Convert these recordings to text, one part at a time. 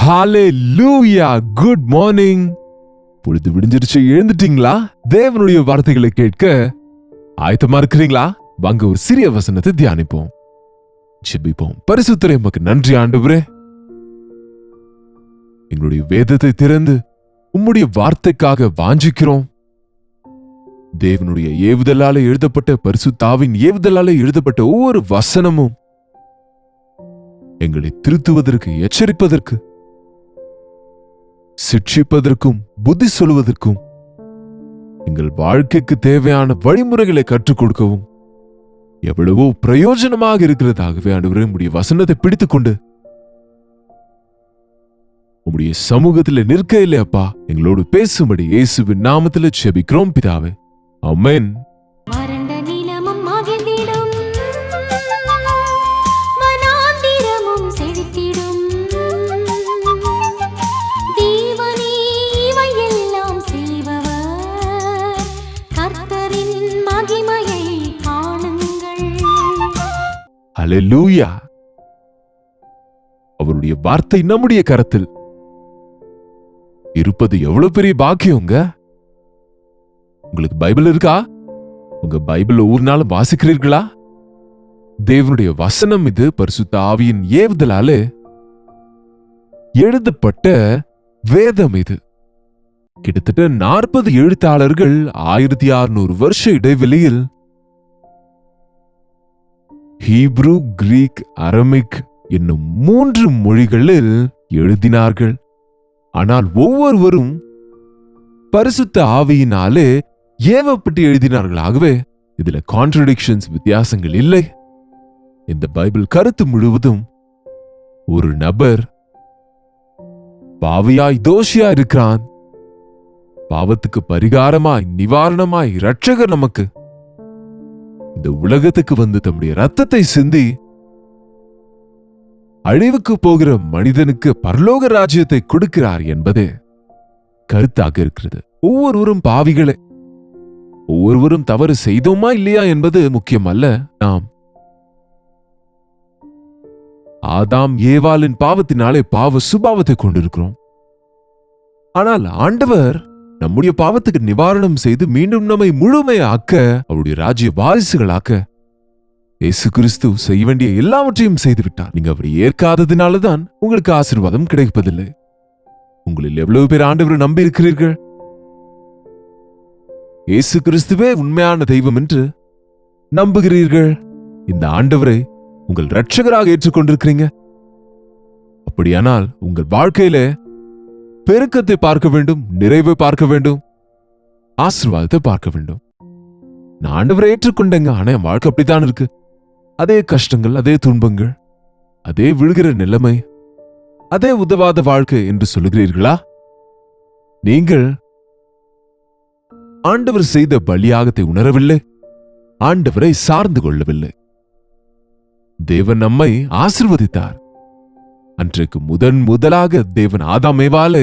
ஹalleluya, good morning. பொழுது விடிஞ்சிருச்சு, எழுந்துட்டீங்களா? தேவனுடைய வார்த்தைகளை கேட்க ஆயத்தமா இருக்கிறீங்களா? வாங்க ஒரு சிறிய வசனத்தை தியானிப்போம், ஜெபிப்போம். பரிசுத்தரே, உமக்கு நன்றி ஆண்டவரே. எங்களுடைய வேதத்தை திறந்து உம்முடைய வார்த்தைக்காக வாஞ்சிக்கிறோம். தேவனுடைய ஏவுதலால எழுதப்பட்ட, பரிசுத்தாவின் ஏவுதலால எழுதப்பட்ட ஒவ்வொரு வசனமும் எங்களை திருத்துவதற்கு, எச்சரிப்பதற்கு, சிட்சிப்பதற்கும், புத்தி சொல்வதற்கும், எங்கள் வாழ்க்கைக்கு தேவையான வழிமுறைகளை கற்றுக் கொடுக்கவும் எவ்வளவோ பிரயோஜனமாக இருக்கிறதாகவே ஆண்டவரே உம்முடைய வசனத்தை பிடித்துக்கொண்டு உம்முடைய சமூகத்தில் நிற்க இல்லையப்பா, எங்களோடு பேசும்படி இயேசுவின் நாமத்தில் ஜெபிக்கிறோம் பிதாவே, ஆமென். ஹalleluya. அவருடைய வார்த்தை நம்முடைய கரத்தில் இருப்பது எவ்வளவு பெரிய பாக்கியங்க. உங்களுக்கு பைபிள் இருக்கா? உங்க பைபிள் ஒவ்வொரு நாளும் வாசிக்கிறீர்களா? தேவனுடைய வசனம் இது பரிசுத்த ஆவியின் ஏவுதலாலே எழுதப்பட்ட வேதம். இது கிட்டத்தட்ட 40 எழுத்தாளர்கள் 1600 வருஷ இடைவெளியில் ஹீப்ரு, கிரீக், அரமிக் என்னும் 3 மொழிகளில் எழுதினார்கள். ஆனால் ஒவ்வொருவரும் பரிசுத்த ஆவியினாலே ஏவப்பட்டு எழுதினார்கள். ஆகவே இதுல கான்ட்ரடிக்ஷன்ஸ், வித்தியாசங்கள் இல்லை. இந்த பைபிள் கருத்து முழுவதும் ஒரு நபர் பாவியாய், தோஷியா இருக்கிறான். பாவத்துக்கு பரிகாரமாய், நிவாரணமாய் இரட்சகர் நமக்கு இந்த உலகத்துக்கு வந்து தம்முடைய ரத்தத்தை சிந்தி அழிவுக்கு போகிற மனிதனுக்கு பரலோக ராஜ்யத்தை கொடுக்கிறார் என்பது கருத்தாக இருக்கிறது. ஒவ்வொருவரும் பாவிகளே, ஒவ்வொருவரும் தவறு செய்தோமா இல்லையா என்பது முக்கியம் அல்ல. நாம் ஆதாம் ஏவாளின் பாவத்தினாலே பாவ சுபாவத்தை கொண்டிருக்கிறோம். ஆனால் ஆண்டவர் நம்முடைய பாவத்துக்கு நிவாரணம் செய்து மீண்டும் நம்மை முழுமையாக்க, அவருடைய ராஜ்ய வாரிசுகளாக்க இயேசு கிறிஸ்து செய்ய வேண்டிய எல்லாவற்றையும் செய்துவிட்டார். நீங்க அப்படி ஏற்காததினாலதான் உங்களுக்கு ஆசீர்வாதம் கிடைப்பதில்லை. உங்களில் எவ்வளவு பேர் ஆண்டவரை நம்பி இருக்கிறீர்கள்? இயேசு கிறிஸ்துவே உண்மையான தெய்வம் என்று நம்புகிறீர்கள்? இந்த ஆண்டவரை உங்கள் இரட்சகராக ஏற்றுக்கொண்டிருக்கிறீங்க? அப்படியானால் உங்கள் வாழ்க்கையில பெருக்கத்தை பார்க்க வேண்டும், நிறைவை பார்க்க வேண்டும், ஆசீர்வாதத்தை பார்க்க வேண்டும். நான் ஆண்டவரை ஏற்றுக்கொண்டேங்க, ஆனா என் வாழ்க்கை அப்படித்தான் இருக்கு. அதே கஷ்டங்கள், அதே துன்பங்கள், அதே விழுகிற நிலைமை, அதே உதவாத வாழ்க்கை என்று சொல்லுகிறீர்களா? நீங்கள் ஆண்டவர் செய்த பலியாகத்தை உணரவில்லை, ஆண்டவரை சார்ந்து கொள்ளவில்லை. தேவன் நம்மை ஆசீர்வதித்தார். அன்றைக்கு முதலாக தேவன் ஆதாம் ஏவாளை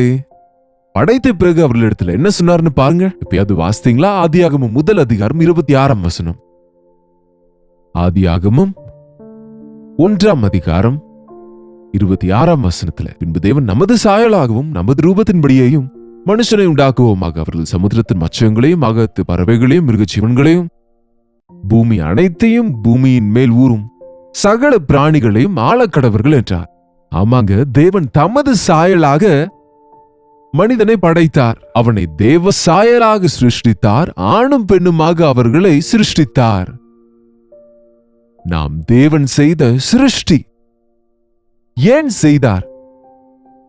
படைத்த பிறகு அவர்களிடத்துல என்ன சொன்னார்னு பாருங்க. எப்பயாவது வாசித்தீங்களா? ஆதியாகமம் 1 அதிகாரம் 26 வசனம். ஆதியாகமம் 1 அதிகாரம் 26 வசனத்துல, பின்பு தேவன் நமது சாயலாகவும் நமது ரூபத்தின்படியையும் மனுஷனை உண்டாக்குவோமாக, அவர்கள் சமுத்திரத்தின் மச்சங்களையும் அகத்து பறவைகளையும் மிருக ஜீவன்களையும் பூமி அனைத்தையும் பூமியின் மேல் ஊறும் சகல பிராணிகளையும் ஆளக்கடவர்கள் என்றார். ஆமாங்க, தேவன் தமது சாயலாக மனிதனை படைத்தார். அவனை தேவ சாயலாக சிருஷ்டித்தார். ஆணும் பெண்ணுமாக அவர்களை சிருஷ்டித்தார். நாம் தேவன் செய்த சிருஷ்டி. ஏன் செய்தார்?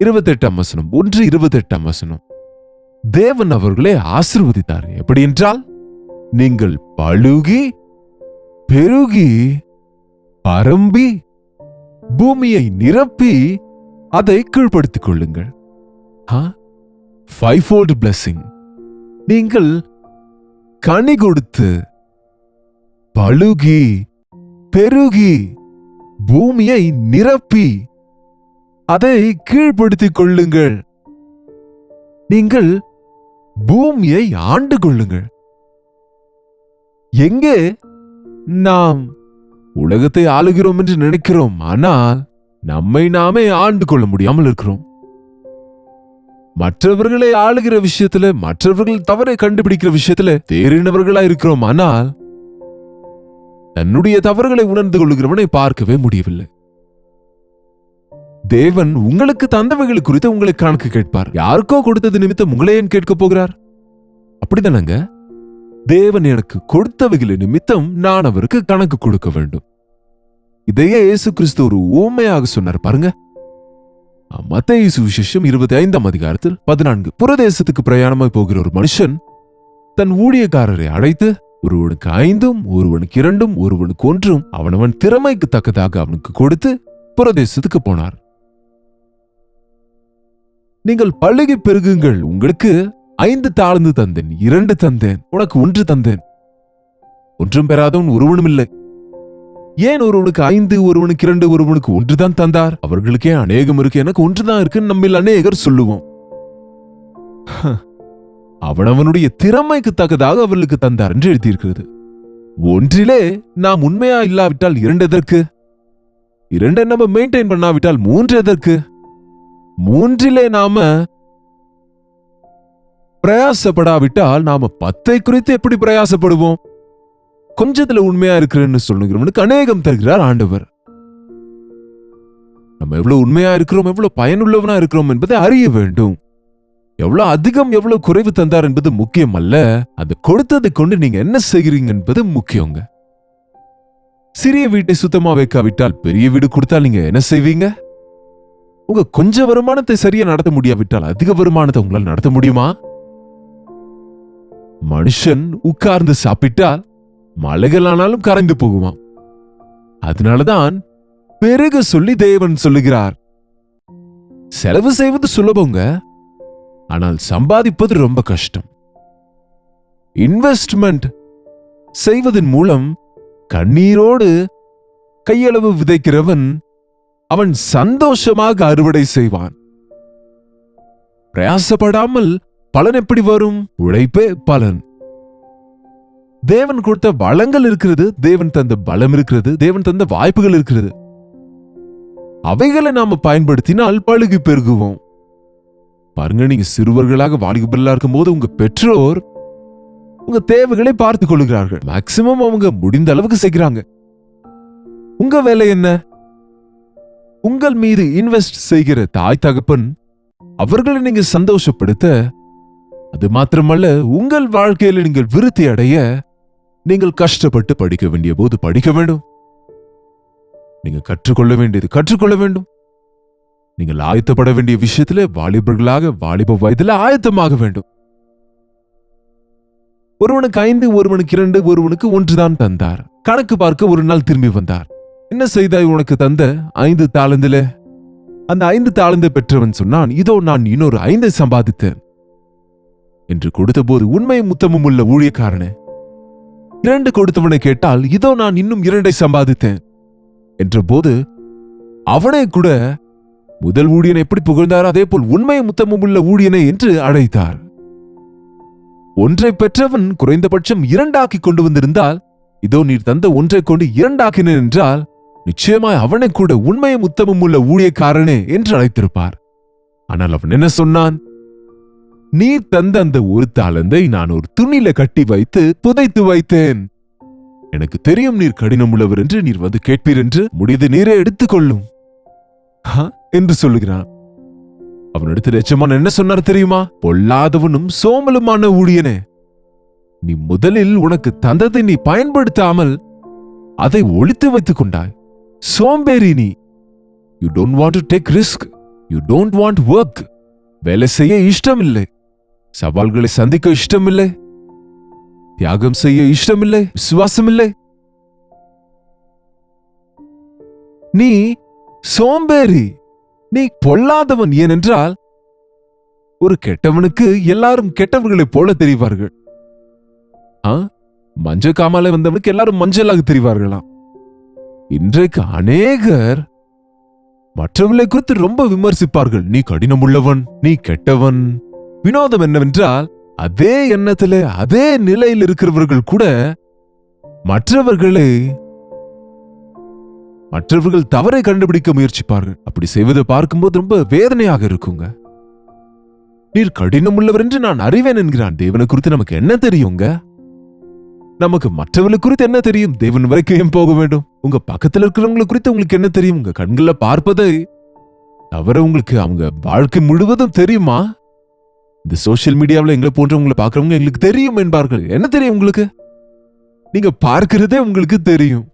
28 வசனம், 1:28 வசனம். தேவன் அவர்களை ஆசீர்வதித்தார். எப்படி என்றால், நீங்கள் பலுகி பெருகி பரம்பி பூமியை நிரப்பி அதை கீழ்ப்படுத்திக் கொள்ளுங்கள். 5-fold blessing. நீங்கள் கனி கொடுத்து பலுகி பெருகி பூமியை நிரப்பி அதை கீழ்ப்படுத்திக் கொள்ளுங்கள். நீங்கள் பூமியை ஆண்டு கொள்ளுங்கள். எங்கே நாம் உலகத்தை ஆளுகிறோம் என்று நினைக்கிறோம், ஆனால் நம்மை நாமே ஆண்டு கொள்ள முடியாமல் இருக்கிறோம். மற்றவர்களை ஆளுகிற விஷயத்துல, மற்றவர்கள் தவறை கண்டுபிடிக்கிற விஷயத்துல தேறினவர்களா இருக்கிறோம். ஆனால் தன்னுடைய தவறுகளை உணர்ந்து கொள்கிறவனை பார்க்கவே முடியவில்லை. தேவன் உங்களுக்கு தந்தவைகள் குறித்து உங்களை கணக்கு கேட்பார். யாருக்கோ கொடுத்தது நிமித்தம் உங்களை ஏன் கேட்க போகிறார்? அப்படிதானங்க? தேவன் எனக்கு கொடுத்தவைகளை நிமித்தம் நான் அவருக்கு கணக்கு கொடுக்க வேண்டும். இதையே இயேசு கிறிஸ்து ஒரு ஊமையாக சொன்னார் பாருங்க. மத்தேயு சுவிசேஷம் 25ஆம் அதிகாரத்தில் 14. புறதேசத்துக்கு பிரயாணமாய் போகிற ஒரு மனுஷன் தன் ஊழியக்காரரை அழைத்து, ஒருவனுக்கு 5, ஒருவனுக்கு 2, ஒருவனுக்கு 1 அவனவன் திறமைக்கு தக்கதாக அவனுக்கு கொடுத்து புறதேசத்துக்கு போனார். நீங்கள் பழுகி பெருகுங்கள், உங்களுக்கு 5 தாளந்து தந்தேன், 2 தந்தேன், உனக்கு 1 தந்தேன். ஒன்றும் பெறாதவன் ஒருவனும் இல்லை. ஏன் ஒருவனுக்கு 5, ஒருவனுக்கு 2, ஒருவனுக்கு 1 தான் தந்தார்? அவர்களுக்கே அநேகம் இருக்கு, எனக்கு 1 தான் இருக்குன்னு நம்மில் அநேகர் சொல்லுவோம். அவனவனுடைய திறமைக்கு தக்கதாக அவர்களுக்கு தந்தார் என்று எழுதியிருக்கிறது. ஒன்றிலே நாம் உண்மையா இல்லாவிட்டால் 2 எதற்கு? 2 நம்ம மெயின்டைன் பண்ணாவிட்டால் 3 எதற்கு? 3லே நாம பிரயாசப்படாவிட்டால் நாம 10 குறித்து எப்படி பிரயாசப்படுவோம்? கொஞ்சத்துல உண்மையா இருக்கிறேன்னு சொல்லுகிறவனுக்கு அநேகம் தருகிறார் ஆண்டவர். நம்ம எவ்வளவு உண்மையா இருக்கிறோம், எவ்வளவு பயனுள்ளவனா இருக்கிறோம் என்பதை அறிய வேண்டும். எவ்வளவு அதிகம் எவ்வளவு குறைவு தந்தார் என்பது முக்கியம் அல்ல, அது கொடுத்ததை கொண்டு நீங்க என்ன செய்கிறீங்க என்பது முக்கியங்க. சிறிய வீட்டை சுத்தமா வைக்காவிட்டால் பெரிய வீடு கொடுத்தால் நீங்க என்ன செய்வீங்க? உங்க கொஞ்ச வருமானத்தை சரியா நடத்த முடியாவிட்டால் அதிக வருமானத்தை உங்களால் நடத்த முடியுமா? மனுஷன் உட்கார்ந்து சாப்பிட்டால் மலைகளானாலும் கரைந்து போகுமாம். அதனாலதான் பெருக சொல்லி தேவன் சொல்லுகிறார். செலவு செய்வது சுலபங்க, ஆனால் சம்பாதிப்பது ரொம்ப கஷ்டம். இன்வெஸ்ட்மெண்ட் செய்வதன் மூலம் கண்ணீரோடு கையளவு விதைக்கிறவன் அவன் சந்தோஷமாக அறுவடை செய்வான். பிரயாசப்படாமல் பலன் எப்படி வரும்? உழைப்பே பலன். தேவன் கொடுத்த வளங்கள் இருக்கிறது, தேவன் தந்த பலம் இருக்கிறது, தேவன் தந்த வாய்ப்புகள் இருக்கிறது. அவைகளை நாம பயன்படுத்தினால் பழுகி பெருகுவோம். பாருங்க, நீங்க சிறுவர்களாக வாலிபர்களா இருக்கும் போது உங்க பெற்றோர் உங்க தேவைகளை பார்த்துக் கொள்கிறார்கள். மேக்சிமம் அவங்க முடிந்த அளவுக்கு செய்கிறாங்க. உங்க வேலை என்ன? உங்கள் மீது இன்வெஸ்ட் செய்கிற தாய் தகப்பன் அவர்களை நீங்க சந்தோஷப்படுத்த, அது மாத்திரமல்ல உங்கள் வாழ்க்கையில நீங்கள் விருத்தி அடைய நீங்கள் கஷ்டப்பட்டு படிக்க வேண்டிய போது படிக்க வேண்டும். நீங்க கற்றுக்கொள்ள வேண்டியது கற்றுக்கொள்ள வேண்டும். நீங்கள் ஆயத்தப்பட வேண்டிய விஷயத்திலே வாலிபர்களாக வாலிப வயதில் ஆயத்தமாக வேண்டும். ஒருவனுக்கு 5, ஒருவனுக்கு 2, ஒருவனுக்கு 1 தான் தந்தார். கணக்கு பார்க்க ஒரு நாள் திரும்பி வந்தார். என்ன செய்தாய் உனக்கு தந்த 5 தாளந்தில? அந்த 5 தாளந்தை பெற்றவன் சொன்னான், இதோ நான் இன்னொரு 5 சம்பாதித்தேன் என்று கொடுத்தபோது, உண்மை முத்தமும் உள்ள ஊழியக்காரனே, 2 கொடுத்தவனை கேட்டால், இதோ நான் இன்னும் 2 சம்பாதித்தேன் என்ற போது அவனை கூட முதல் ஊழியனை எப்படி புகழ்ந்தார், அதே போல் உண்மை முத்தமும் உள்ள ஊழியனை என்று அழைத்தார். 1 பெற்றவன் குறைந்தபட்சம் 2 ஆக்கி கொண்டு வந்திருந்தால், இதோ நீர் தந்த 1 கொண்டு 2 ஆக்கினேன் என்றால், நிச்சயமாய் அவனை கூட உண்மை முத்தமும் உள்ள ஊழியக்காரனே என்று அழைத்திருப்பார். ஆனால் அவன் என்ன சொன்னான்? நீர் தந்த அந்த 1 தாளந்தை நான் ஒரு துணியில கட்டி வைத்து புதைத்து வைத்தேன். எனக்கு தெரியும் நீர் கடினம் உள்ளவர் என்று, நீர் வந்து கேட்பீர் என்று, முடிது நீரே எடுத்துக்கொள்ளும் என்று சொல்லுகிறான். அவனிடத்தில் எஜமான் என்ன சொன்னார் தெரியுமா? பொல்லாதவனும் சோமலுமான ஊழியனே, நீ முதலில் உனக்கு தந்ததை நீ பயன்படுத்தாமல் அதை ஒளித்து வைத்துக் கொண்டாய். சோம்பேறி நீ. You don't want to take risk, you don't want work. வேலை செய்ய இஷ்டம் இல்லை, சவால்களை சந்திக்க இஷ்டமில்லை, தியாகம் செய்ய இஷ்டமில்லை, விசுவாசமில்லை. நீ சோம்பேறி, நீ பொல்லாதவன். ஏனென்றால் ஒரு கெட்டவனுக்கு எல்லாரும் கெட்டவர்களைப் போல தெரிவார்கள். மஞ்சள் காமால வந்தவனுக்கு எல்லாரும் மஞ்சளாக தெரிவார்களாம். இன்றைக்கு அநேகர் மற்றவர்களை குறித்து ரொம்ப விமர்சிப்பார்கள். நீ கடினம் உள்ளவன், நீ கெட்டவன். வினோதம் என்னவென்றால், அதே எண்ணத்திலே அதே நிலையில் இருக்கிறவர்கள் கூட மற்றவர்கள் தவறை கண்டுபிடிக்க முயற்சிப்பார்கள். அப்படி செய்வதை பார்க்கும்போது ரொம்ப வேதனையாக இருக்குங்க. நீர் கடினம் உள்ளவர் என்று நான் அறிவேன் என்கிறான். தேவனை குறித்து நமக்கு என்ன தெரியுங்க? நமக்கு மற்றவர்களை குறித்து என்ன தெரியும்? தேவன் வரைக்கும் ஏன் போக வேண்டும்? உங்க பக்கத்துல இருக்கிறவங்களை குறித்து உங்களுக்கு என்ன தெரியும்? உங்க கண்களை பார்ப்பதை தவிர உங்களுக்கு அவங்க வாழ்க்கை முழுவதும் தெரியுமா? இந்த சோசியல் மீடியாவில் எங்களை போன்றவங்களை பார்க்கறவங்க எங்களுக்கு தெரியும் என்பார்கள். என்ன தெரியும் உங்களுக்கு? நீங்க பார்க்கிறதே உங்களுக்கு தெரியும்.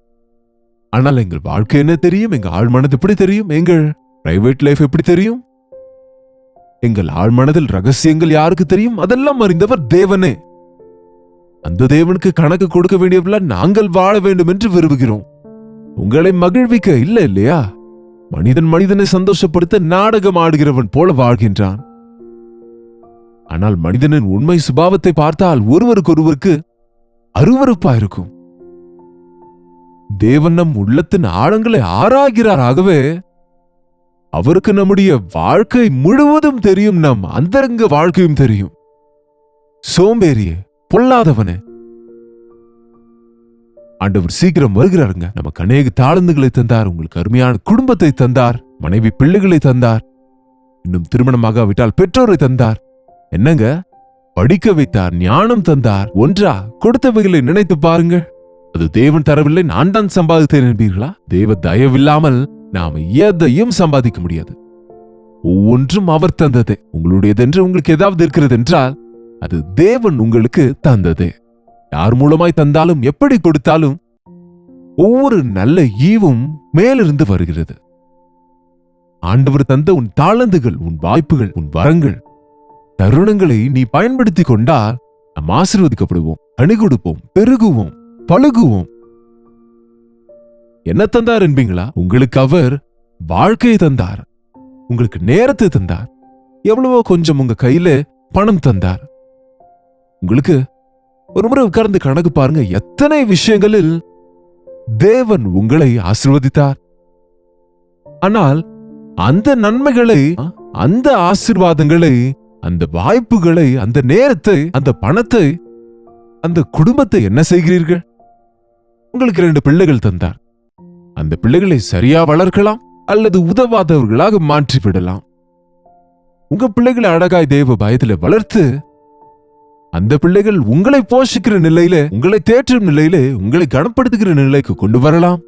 ஆனால் எங்கள் வாழ்க்கை என்ன தெரியும்? எங்க ஆழ்மனது எப்படி தெரியும்? எங்கள் பிரைவேட் லைஃப் எப்படி தெரியும்? எங்கள் ஆழ்மனதில் ரகசியங்கள் யாருக்கு தெரியும்? அதெல்லாம் அறிந்தவர் தேவனே. அந்த தேவனுக்கு கணக்கு கொடுக்க வேண்டியவர்கள நாங்கள் வாழ வேண்டும் என்று விரும்புகிறோம். உங்களை மகிழ்விக்க இல்ல இல்லையா? மனிதன் மனிதனை சந்தோஷப்படுத்த நாடகம் ஆடுகிறவன் போல வாழ்கின்றான். ஆனால் மனிதனின் உண்மை சுபாவத்தை பார்த்தால் ஒருவருக்கொருவருக்கு அருவருப்பா இருக்கும். தேவன் நம் உள்ளத்தின் ஆழங்களை ஆராய்கிறார். ஆகவே அவருக்கு நம்முடைய வாழ்க்கை முழுவதும் தெரியும். நம் அந்தரங்க வாழ்க்கையும் தெரியும். சோம்பேறியே, பொல்லாதவனே, ஆண்டவர் சீக்கிரம் வருகிறாருங்க. நமக்கு அநேக தாளந்துகளை தந்தார். உங்களுக்கு அருமையான குடும்பத்தை தந்தார். மனைவி பிள்ளைகளை தந்தார். இன்னும் திருமணமாகாவிட்டால் பெற்றோரை தந்தார். என்னங்க, படிக்க வைத்தார், ஞானம் தந்தார். ஒன்றா கொடுத்தவைகளை நினைத்து பாருங்க. அது தேவன் தரவில்லை, நான் தான் சம்பாதித்தேன் என்பீர்களா? தேவ தயவில்லாமல் நாம எதையும் சம்பாதிக்க முடியாது. ஒவ்வொன்றும் அவர் தந்ததே. உங்களுடையதென்று உங்களுக்கு ஏதாவது இருக்கிறது என்றால் அது தேவன் உங்களுக்கு தந்ததே. யார் மூலமாய் தந்தாலும் எப்படி கொடுத்தாலும் ஒவ்வொரு நல்ல ஈவும் மேலிருந்து வருகிறது. ஆண்டவர் தந்த உன் தாளந்துகள், உன் வாய்ப்புகள், உன் வரங்கள், தருணங்களை நீ பயன்படுத்தி கொண்டால் நாம் ஆசீர்வதிக்கப்படுவோம், கனி கொடுப்போம், பெருகுவோம், பழுகுவோம். என்ன தந்தார் என்பீங்களா? உங்களுக்கு அவர் வாழ்க்கையை தந்தார். உங்களுக்கு நேரத்தை தந்தார். எவ்வளவோ கொஞ்சம் உங்க கையில பணம் தந்தார். உங்களுக்கு ஒரு முறை உட்கார்ந்து கணக்கு பாருங்க, எத்தனை விஷயங்களில் தேவன் உங்களை ஆசீர்வதித்தார். ஆனால் அந்த நன்மைகளை, அந்த ஆசீர்வாதங்களை, அந்த வாய்ப்புகளை, அந்த நேரத்தை, அந்த பணத்தை, அந்த குடும்பத்தை என்ன செய்கிறீர்கள்? உங்களுக்கு 2 பிள்ளைகள் தந்தார். அந்த பிள்ளைகளை சரியா வளர்க்கலாம் அல்லது உதவாதவர்களாக மாற்றிவிடலாம். உங்க பிள்ளைகளை அழகாய் தேவ பயத்தில் வளர்த்து அந்த பிள்ளைகள் உங்களை போஷிக்கிற நிலையில, உங்களை தேற்றும் நிலையில, உங்களை கனப்படுத்துகிற நிலைக்கு கொண்டு வரலாம்.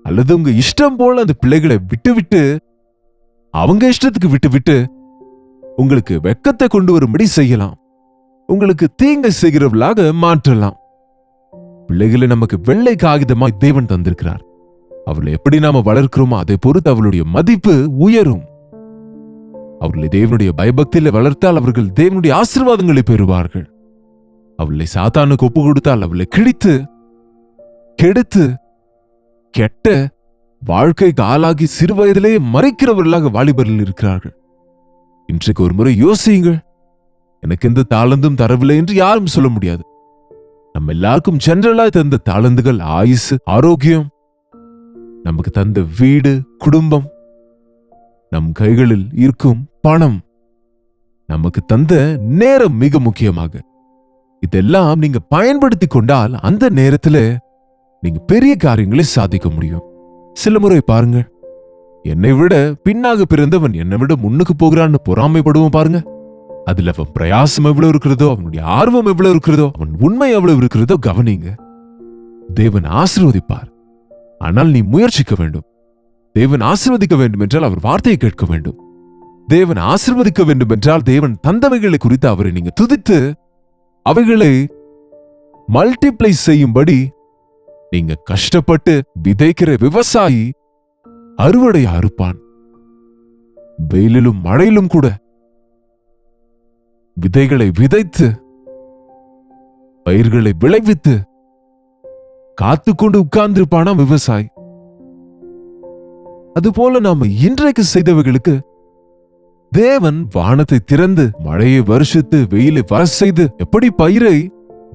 அல்லது உங்க இஷ்டம் போல அந்த பிள்ளைகளை விட்டு அவங்க இஷ்டத்துக்கு விட்டு உங்களுக்கு வெட்கத்தை கொண்டு வரும்படி செய்யலாம். உங்களுக்கு தீங்கை செய்கிறவர்களாக மாற்றலாம். பிள்ளைகளை நமக்கு வெள்ளை காகிதமாய் தேவன் தந்திருக்கிறார். அவர்களை எப்படி நாம வளர்க்கிறோமோ அதை பொறுத்து அவளுடைய மதிப்பு உயரும். அவர்களை தேவனுடைய பயபக்தியில வளர்த்தால் அவர்கள் தேவனுடைய ஆசீர்வாதங்களை பெறுவார்கள். அவளை சாத்தானுக்கு ஒப்பு கொடுத்தால் அவளை கிழித்து கெடுத்து கெட்ட வாழ்க்கை ஆளாகி சிறு வயதிலேயே மறைக்கிறவர்களாக வாலிபர்கள் இருக்கிறார்கள். இன்றைக்கு ஒரு முறை யோசியுங்கள். எனக்கு எந்த தாளந்தும் தரவில்லை என்று யாரும் சொல்ல முடியாது. நம்ம எல்லாருக்கும் ஜெனரலாய் தந்த தாளந்துகள் ஆயுசு, ஆரோக்கியம், நமக்கு தந்த வீடு, குடும்பம், நம் கைகளில் இருக்கும் பணம், நமக்கு தந்த நேரம் மிக முக்கியமாக. இதெல்லாம் நீங்க பயன்படுத்தி கொண்டால் அந்த நேரத்துல நீங்க பெரிய காரியங்களை சாதிக்க முடியும். சில முறை பாருங்க, என்னை விட பின்னாக பிறந்தவன் என்னை விட முன்னுக்கு போகிறான்னு பொறாமைப்படுவோம் பாருங்க. அதுல அவன் பிரயாசம் எவ்வளவு இருக்கிறதோ, அவனுடைய ஆர்வம் எவ்வளவு இருக்கிறதோ, அவன் உண்மை எவ்வளவு இருக்கிறதோ கவனிங்க. தேவன் ஆசீர்வதிப்பார். ஆனால் நீ முயற்சிக்க வேண்டும். தேவன் ஆசீர்வதிக்க வேண்டும் என்றால் அவர் வார்த்தையை கேட்க வேண்டும். தேவன் ஆசீர்வதிக்க வேண்டும் என்றால் தேவன் தந்தவைகளை குறித்து அவரை நீங்க துதித்து அவைகளை மல்டிப்ளை செய்யும்படி நீங்க கஷ்டப்பட்டு விதைக்கிற விவசாயி அறுவடை அறுப்பான். வெயிலிலும் மழையிலும் கூட விதைகளை விதைத்து பயிர்களை விளைவித்து காத்துக்கொண்டு உட்கார்ந்திருப்பானா விவசாயி. அதுபோல நாம இன்றைக்கு செய்தவைகளுக்கு தேவன் வானத்தை திறந்து மழையை வருஷத்து வெயிலை வர செய்து எப்படி பயிரை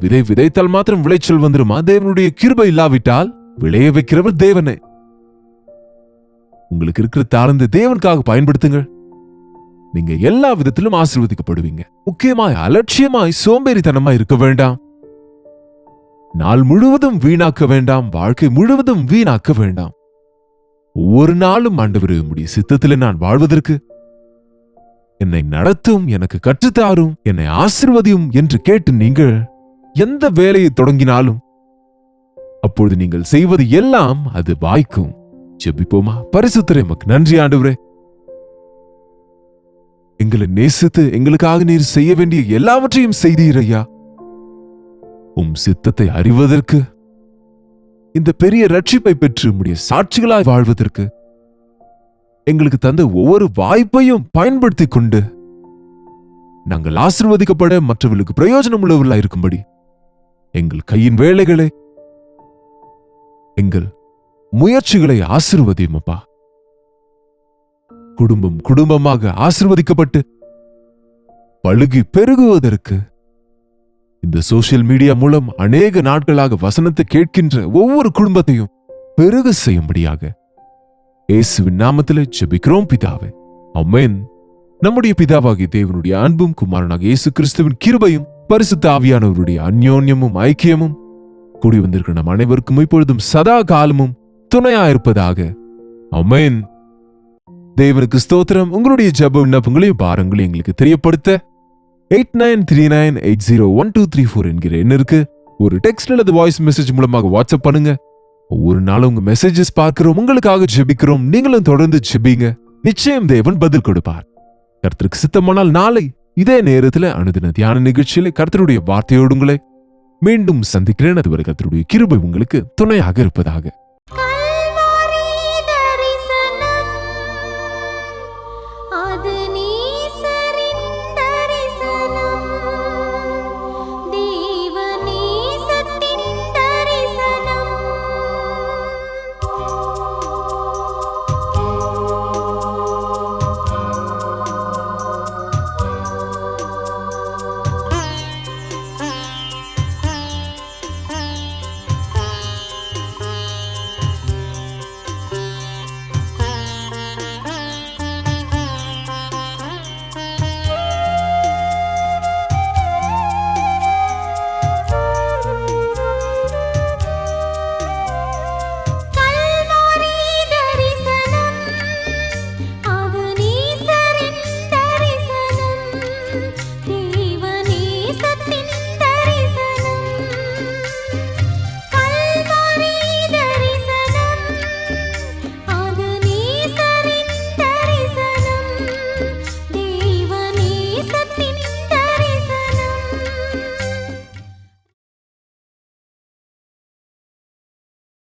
விதை விதைத்தால் மாத்திரம் விளைச்சல் வந்துருமா? தேவனுடைய கிருபை இல்லாவிட்டால் விளைய வைக்கிறவர் தேவனே. உங்களுக்கு இருக்கிற தாளந்து தேவனுக்காக பயன்படுத்துங்கள். நீங்க எல்லா விதத்திலும் ஆசீர்வதிக்கப்படுவீங்க. முக்கியமாய் அலட்சியமாய் சோம்பேறித்தனமாய் இருக்க வேண்டாம். நாள் முழுவதும் வீணாக்க வேண்டாம். வாழ்க்கை முழுவதும் வீணாக்க வேண்டாம். ஒவ்வொரு நாளும் ஆண்டவரே உம்முடைய சித்தத்திலே நான் வாழ்வதற்கு என்னை நடத்தும், எனக்கு கற்றுத்தாரும், என்னை ஆசீர்வதியும் என்று கேட்டு நீங்கள் எந்த வேலையை தொடங்கினாலும் அப்பொழுது நீங்கள் செய்வது எல்லாம் அது வாய்க்கும். ஜெபிப்போமா? பரிசுத்தரே, உமக்கு நன்றி ஆண்டவரே. எங்களை நேசித்து எங்களுக்காக நீர் செய்ய வேண்டிய எல்லாவற்றையும் செய்தீர் ஐயா. சித்தத்தை அறிவதற்கு, இந்த பெரிய ரட்சிப்பை பெற்று உம்முடைய சாட்சிகளாய் வாழ்வதற்கு எங்களுக்கு தந்த ஒவ்வொரு வாய்ப்பையும் பயன்படுத்திக் கொண்டு நாங்கள் ஆசீர்வதிக்கப்பட, மற்றவர்களுக்கு பிரயோஜனம் உள்ளவர்களாய் இருக்கும்படி எங்கள் கையின் வேலைகளை, எங்கள் முயற்சிகளை ஆசீர்வதியும் அப்பா. குடும்பம் குடும்பமாக ஆசீர்வதிக்கப்பட்டு பழுகி பெருகுவதற்கு இந்த சோசியல் மீடியா மூலம் அநேக நாட்களாக வசனத்தை கேட்கின்ற ஒவ்வொரு குடும்பத்தையும் பெருக செய்யும்படியாக இயேசுவின் நாமத்திலே ஜெபிக்கிறோம் பிதாவே, ஆமென். நம்முடைய பிதாவாகிய தேவனுடைய அன்பும் குமாரனாக இயேசு கிறிஸ்துவின் கிருபையும் பரிசுத்த ஆவியானவருடைய அந்யோன்யமும் ஐக்கியமும் கூடி வந்திருக்கிற நம் அனைவருக்கும் இப்பொழுதும் சதா காலமும் துணையாயிருப்பதாக, ஆமென். தேவனுக்கு ஸ்தோத்திரம். உங்களுடைய ஜெப விண்ணப்பங்களையும் பாரங்களையும் எங்களுக்கு தெரியப்படுத்த 8939801234 என்கிற எண்ணிற்கு ஒரு டெக்ஸ்ட் அல்லது வாய்ஸ் மெசேஜ் மூலமாக வாட்ஸ்அப் பண்ணுங்க. ஒவ்வொரு நாளும் உங்க மெசேஜஸ் பார்க்கிறோம், உங்களுக்காக ஜெபிக்கிறோம். நீங்களும் தொடர்ந்து ஜெபிங்க, நிச்சயம் தேவன் பதில் கொடுப்பார். கர்த்தருக்கு சித்தமானால் நாளை இதே நேரத்தில் அனுதின தியான நிகழ்ச்சியில கர்த்தருடைய வார்த்தையோடு உங்களை மீண்டும் சந்திக்கிறேன். அதுவரை கர்த்தருடைய கிருபை உங்களுக்கு துணையாக இருப்பதாக.